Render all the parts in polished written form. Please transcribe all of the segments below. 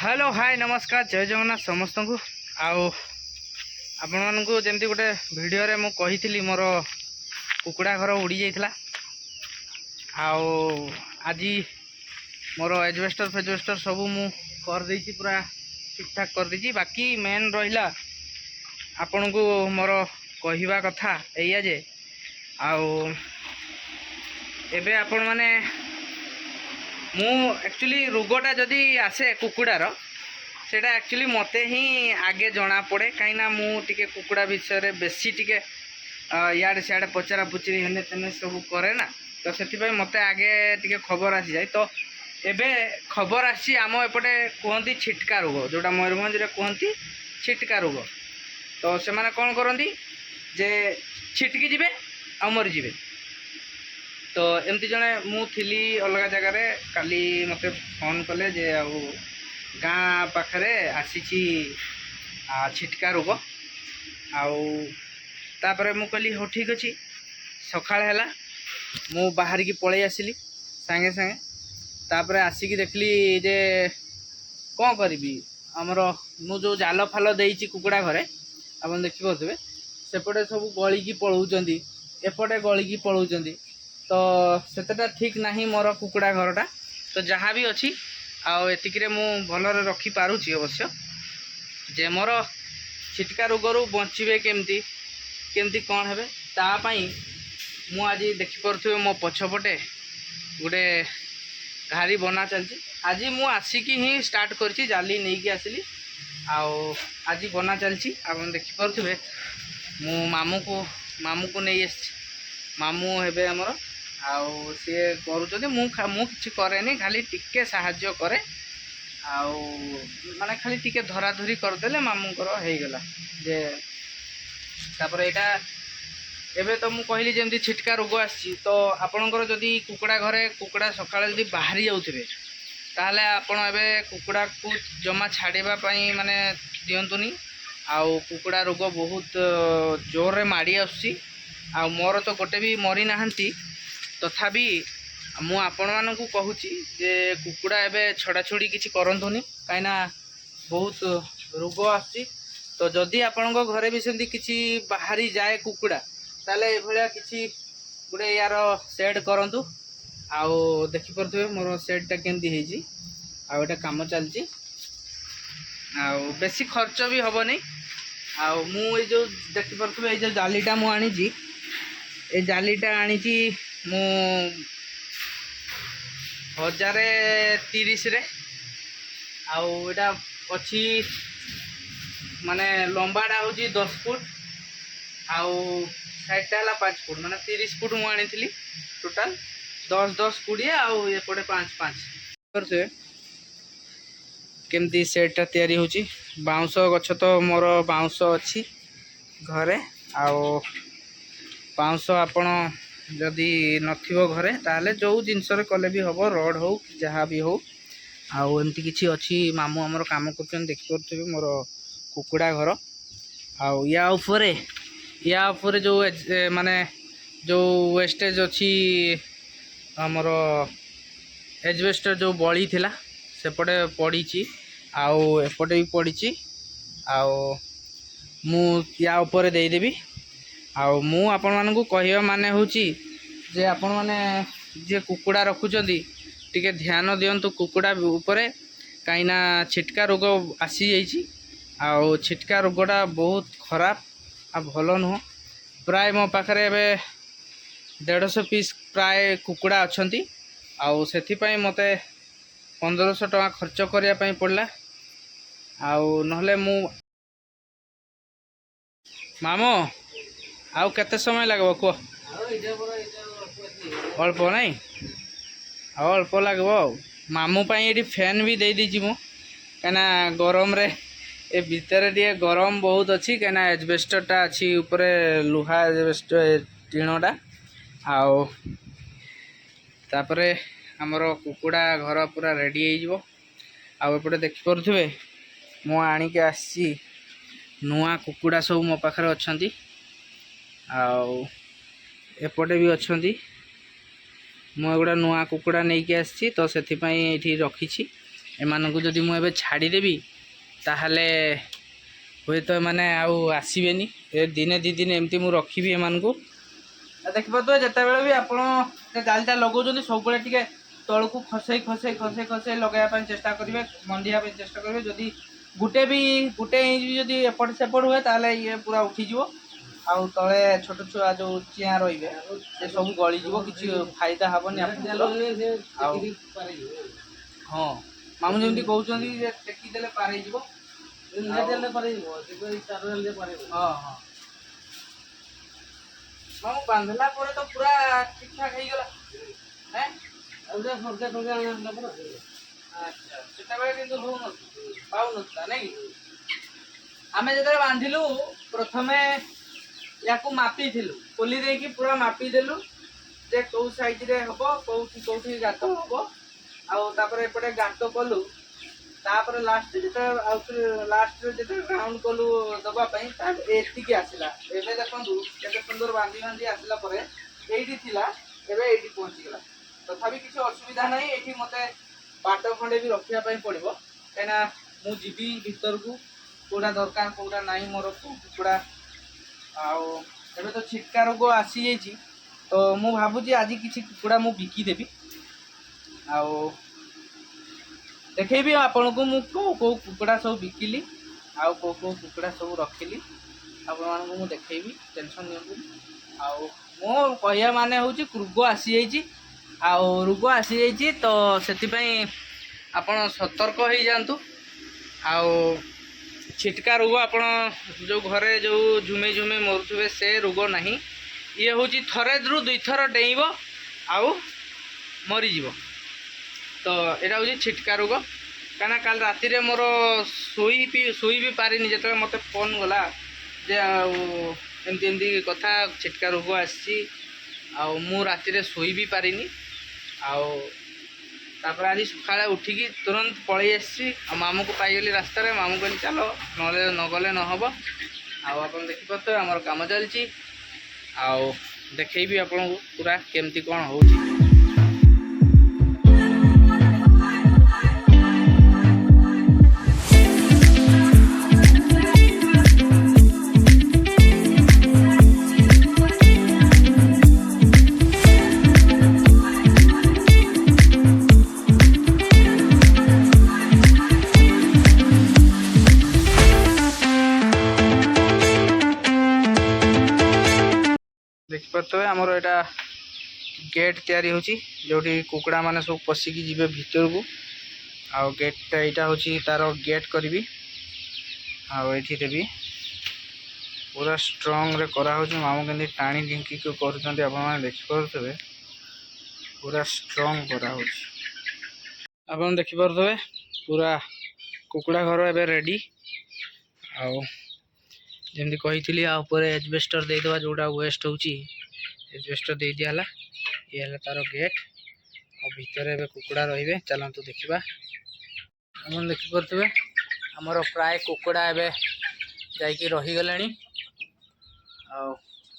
Hello hi नमस्कार जय जगन्नाथ समस्त को आपण मानू जमी गोटे वीडियो रे मु कही मोर कुकुड़ा घर उड़ी जाइला आज मोर एजवेस्टर फेजवेस्टर सब मु कर देछि पूरा ठीक ठाक कर देछि। बाकी मेन रहिला आपण को मोर कहवा कथा एया जे एबे आपण माने मु एक्चुअली रोगटा जदि आसे कुकुड़ार सेटा एक्चुअली मते ही आगे जना पड़े कहीं मुझे कुकुड़ा विषय बेसी टिके याडे सियाडे पचरा पुचरी हेने तेने सब करे ना, तो से मते आगे टिके खबर आसी जाए। तो एबे खबर आसी आम एपटे कहती छिटका रोग जोटा मयूरभंज कहती छिटका रोग। तो से माने कौन करती जे छिटकी जीवे आ मरीजे। तो एमती जने मु थिली अलग जगार काली मते फोन कले जे गाँ पाखरे आसीची छिटका रोग तापर मु कहली हो ठीक अच्छी सकाळ है मु बाहर की पलि आसिली सांगे सांगे तापर आसिकी देखली जे कौन करी आमर मु जो जाल फाल देइची कुकुड़ा घरे आप देखिपे सेपटे सब गलिकी पलाउंट एपटे गलिकी पलाउंट। तो सेटा ठीक नहीं मोर कुकुड़ा घरटा। तो जहाँ भी अच्छी आतिक मु भलरे रखी पारुची अवश्य जे मोर छिटका रोगरू बचे केमती केमती कौन है तापाई मु आज देखिपे मो पछपटे गोटे घारी बना चलती। आज मु आसिकी ही स्टार्ट करची जाली नहीं कि आसिली आज बना चलती। आप देखिपे मु मामू को नहीं मामू हेबे हमर सी करुँच मु कि कैनि खाली टिके साहाଯ୍य करे माने खाली टिके धरा धरी करदेले मामूंकर हो गला जे तापर एटा एबे तो मु कहली जमती छिटका रोग आसी। तो आपणकर जदि कुकुड़ा घरे कुकुड़ा सकाळे जदि बाहरी जाउथिबे ताहले आपण एबे कुकुड़ा को जमा छाड़ीबा पई माने दियंतुनी कुकुड़ा रोग बहुत जोर रे माड़ी आसी मोर तो गोटे भी मरी नाहंती तथापि मु आपण मानकु कहूची जे कुकुड़ा एबे छड़ा छुड़ी किछि करंतुनी काइना बहुत रोग आसी। तो जदि आपण घरे भी सेमती किछि बाहरी जाए कुकुड़ा ताले ए भलिया किछि गुडे यार सेट करंतु देखि परथुबे मोर सेटटा केमती हेजी एटा काम चलची बेसी खर्च भी हबनी। मु ए जो देखि परथुबे ए जो जालीटा मु आनीची ए जालीटा आनीची मु 1030 रे आउटा अच्छी माने लंबाटा हूँ 10 फुट साइडटा है 5 फुट माने 30 फुट मु आनी टोटाल 10-10 20 एपटे 5-5 से केमती सेटटा तैयारी होची। बाउंस गछ तो मोर बाउंस अच्छी घरे बाउंस आपण जदि नथिबो घरे ताले जो जिनस कले भी हम रड हो जहाँ भी हो एमती किसी अच्छी मामू आमर काम कर देखिपे मोर कुकुड़ा घर या उपरे जो माने जो वेस्टेज अच्छी आमर एजवेस्टर जो बड़ी थिला सेपटे पड़ी एपटे भी पड़ी मु या उपरे देदेवी मु आपण मानकु कहवा माने होची जे आपण माने जे कुकुड़ा रखुचंदी टिके ध्यान दियंतु कुकुड़ा उपरे काइना छिटका रोग आसी जाइची छिटका रोगटा बहुत खराब भल नुह। प्राय मो पाखरे एबे 150 पीस प्राय कुकुड़ा अछंती सेथिपाई मते 1500 टका खर्च करिया पई पड़ला नहले मु मामो आउ केते समय लगबो को अल्प नहीं अल्प लगबो मामू पाई एडी फैन भी दे दीची मु कना गरम रे ए भीतर दिए गरम बहुत अच्छी कना एजबेस्टरटा अच्छी ऊपर लुहा एजबेस्टर टीणटा तापरे हमर कुकुड़ा घर पूरा रेडी हो एपटे देखि परथुबे मु आनी के आसी नुआ कुकुड़ा सब मो पाखरे अछंती एपटे भी अच्छी मुझे नुआ कुकुड़ा नहीं आसी। तो से रखी ଏମାନଙ୍କୁ ଯଦି ମୁଁ ଏବେ ଛାଡ଼ିଦେବି ତାହେଲେ ହୁଏତ ଏମାନେ ଆଉ ଆସିବେନି। ଏ ଦିନେ ଦୁଇ ଦିନ ଏମିତି ମୁଁ ରଖିବି ଏମାନଙ୍କୁ। ଦେଖିପାରୁଥିବେ ଯେତେବେଳେ ବି ଆପଣ ଜାଲିଟା ଲଗାଉଛନ୍ତି ସବୁବେଳେ ଟିକେ ତଳକୁ ଖସେଇ ଖସେଇ ଖସେଇ ଖସେଇ ଲଗାଇବା ପାଇଁ ଚେଷ୍ଟା କରିବେ, ମନ୍ଦିବା ପାଇଁ ଚେଷ୍ଟା କରିବେ। ଯଦି ଗୋଟେ ଇଞ୍ଚ ବି ଯଦି ଏପଟ ସେପଟ ହୁଏ ତାହେଲେ ଇଏ ପୁରା ଉଠିଯିବ। ଆଉ ତଳେ ଛୋଟ ଛୁଆ ଯେଉଁ ଚିଆଁ ରହିବେ ସେ ସବୁ ଗଳିଯିବ, କିଛି ଫାଇଦା ହେବନି ଆପଣଙ୍କର। ଆଉ ହଁ, ମାମୁଁ ଯେମିତି କହୁଛନ୍ତି ଯେ ଟେକିଦେଲେ ପାରେଇଯିବ। ହଁ ହଁ ମାମୁଁ ବାନ୍ଧିଲା ପରେ ତ ପୁରା ଠିକ୍ ଠାକ୍ ହେଇଗଲା। ଆଚ୍ଛା, ସେତେବେଳେ କିନ୍ତୁ ପାଉନଥିଲା ନାଇଁ କି? ଆମେ ଯେତେବେଳେ ବାନ୍ଧିଲୁ ପ୍ରଥମେ ୟାକୁ ମାପିଥିଲୁ, ଖୋଲି ଦେଇକି ପୁରା ମାପିଦେଲୁ ଯେ କୋଉ ସାଇଜରେ ହବ, କୋଉଠି ଗାତ ହବ। ଆଉ ତାପରେ ଏପଟେ ଗାତ କଲୁ। ତାପରେ ଲାଷ୍ଟରେ ଯେତେବେଳେ ରାଉଣ୍ଡ କଲୁ ଦେବା ପାଇଁ ଏତିକି ଆସିଲା। ଏବେ ଦେଖନ୍ତୁ କେତେ ସୁନ୍ଦର ବାନ୍ଧି ବାନ୍ଧି ଆସିଲା ପରେ ଏଇଠି ଥିଲା, ଏବେ ଏଇଠି ପହଞ୍ଚିଗଲା। ତଥାପି କିଛି ଅସୁବିଧା ନାହିଁ। ଏଇଠି ମୋତେ ବାଟ ଖଣ୍ଡେ ବି ରଖିବା ପାଇଁ ପଡ଼ିବ, କାହିଁକିନା ମୁଁ ଯିବି ଭିତରକୁ, କେଉଁଟା ଦରକାର କେଉଁଟା ନାହିଁ ମୋର କୁକୁଡ଼ା। ଆଉ ଏବେ ତ ଛିଟକା ରୋଗ ଆସିଯାଇଛି, ତ ମୁଁ ଭାବୁଛି ଆଜି କିଛି କୁକୁଡ଼ା ମୁଁ ବିକିଦେବି। ଆଉ ଦେଖେଇବି ଆପଣଙ୍କୁ ମୁଁ କେଉଁ କୁକୁଡ଼ା ସବୁ ବିକିଲି ଆଉ କେଉଁ କୁକୁଡ଼ା ସବୁ ରଖିଲି, ଆପଣମାନଙ୍କୁ ମୁଁ ଦେଖେଇବି, ଟେନସନ୍ ନିଅନ୍ତୁନି। ଆଉ ମୁଁ କହିବା ମାନେ ହେଉଛି ରୋଗ ଆସିଯାଇଛି। ଆଉ ରୋଗ ଆସିଯାଇଛି ତ ସେଥିପାଇଁ ଆପଣ ସତର୍କ ହେଇଯାଆନ୍ତୁ। ଆଉ ଛିଟକା ରୋଗ ଆପଣ ଯେଉଁ ଘରେ ଯେଉଁ ଝୁମେଇ ଝୁମେଇ ମରୁଥିବେ ସେ ରୋଗ ନାହିଁ। ଇଏ ହେଉଛି ଥରେରୁ ଦୁଇଥର ଡେଇଁବ ଆଉ ମରିଯିବ। ତ ଏଇଟା ହେଉଛି ଛିଟକା ରୋଗ। କାହିଁକିନା କାଲି ରାତିରେ ମୋର ଶୋଇ ବି ପାରିନି, ଯେତେବେଳେ ମୋତେ ଫୋନ୍ ଗଲା ଯେ ଆଉ ଏମିତି କଥା ଛିଟକା ରୋଗ ଆସିଛି। ଆଉ ମୁଁ ରାତିରେ ଶୋଇ ବି ପାରିନି। ଆଉ ତାପରେ ଆଜି ସକାଳେ ଉଠିକି ତୁରନ୍ତ ପଳେଇ ଆସିଛି। ଆଉ ମାମୁଁକୁ ପାଇଗଲି ରାସ୍ତାରେ। ମାମୁଁ କହିଲି ଚାଲ, ନହେଲେ ନଗଲେ ନହେବ। ଆଉ ଆପଣ ଦେଖିପାରୁଥିବେ ଆମର କାମ ଚାଲିଛି। ଆଉ ଦେଖେଇବି ଆପଣଙ୍କୁ ପୁରା କେମିତି କ'ଣ ହେଉଛି। ଦେଖିପାରୁଥିବେ ଆମର ଏଇଟା गेଟ୍ ତିଆରି ହେଉଛି, ଯେଉଁଠି କୁକୁଡ଼ା ମାନେ ସବୁ ପଶିକି ଯିବେ ଭିତରକୁ। ଆଉ ଗେଟ୍ଟା ଏଇଟା ହେଉଛି ତାର ଗେଟ୍ କରିବି। ଆଉ ଏଇଠି ଦେବି ପୁରା ଷ୍ଟ୍ରଙ୍ଗରେ କରାହେଉଛି। ମାମୁଁ କେମିତି ଟାଣି ଢିଙ୍କିକି କରୁଛନ୍ତି ଆପଣମାନେ ଦେଖିପାରୁଥିବେ। ପୁରା ଷ୍ଟ୍ରଙ୍ଗ କରାହେଉଛି। ଆପଣ ଦେଖିପାରୁଥିବେ ପୁରା କୁକୁଡ଼ା ଘର ଏବେ ରେଡ଼ି। ଆଉ ଯେମିତି କହିଥିଲି ଆ ଉପରେ ଏଜବେଷ୍ଟର ଦେଇଦେବା, ଯେଉଁଟା ୱେଷ୍ଟ ହେଉଛି ଏଜବେଷ୍ଟର ଦେଇଦିଆ ହେଲା। ଇଏ ହେଲା ତାର ଗେଟ୍। ଆଉ ଭିତରେ ଏବେ କୁକୁଡ଼ା ରହିବେ। ଚାଲନ୍ତୁ ଦେଖିବା। ଆପଣ ଦେଖିପାରୁଥିବେ ଆମର ପ୍ରାୟ କୁକୁଡ଼ା ଏବେ ଯାଇକି ରହିଗଲେଣି।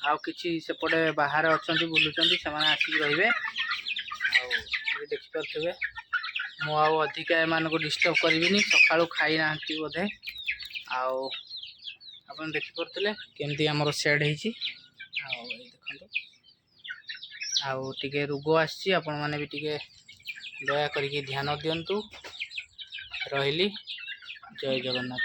ଆଉ କିଛି ସେପଟେ ବାହାରେ ଅଛନ୍ତି, ବୁଲୁଛନ୍ତି, ସେମାନେ ଆସିକି ରହିବେ। ଆଉ ଏବେ ଦେଖିପାରୁଥିବେ ମୁଁ ଆଉ ଅଧିକା ଏମାନଙ୍କୁ ଡିଷ୍ଟର୍ବ କରିବିନି। ସକାଳୁ ଖାଇନାହାନ୍ତି ବୋଧେ। ଆଉ ଆପଣ ଦେଖିପାରୁଥିଲେ କେମିତି ଆମର ସେଟ୍ ହେଇଛି। ଆଉ ଏଇ ଦେଖନ୍ତୁ, ଆଉ ଟିକେ ରୋଗ ଆସିଛି, ଆପଣମାନେ ବି ଟିକେ ଦୟା କରିକି ଧ୍ୟାନ ଦିଅନ୍ତୁ। ରହିଲି, ଜୟ ଜଗନ୍ନାଥ।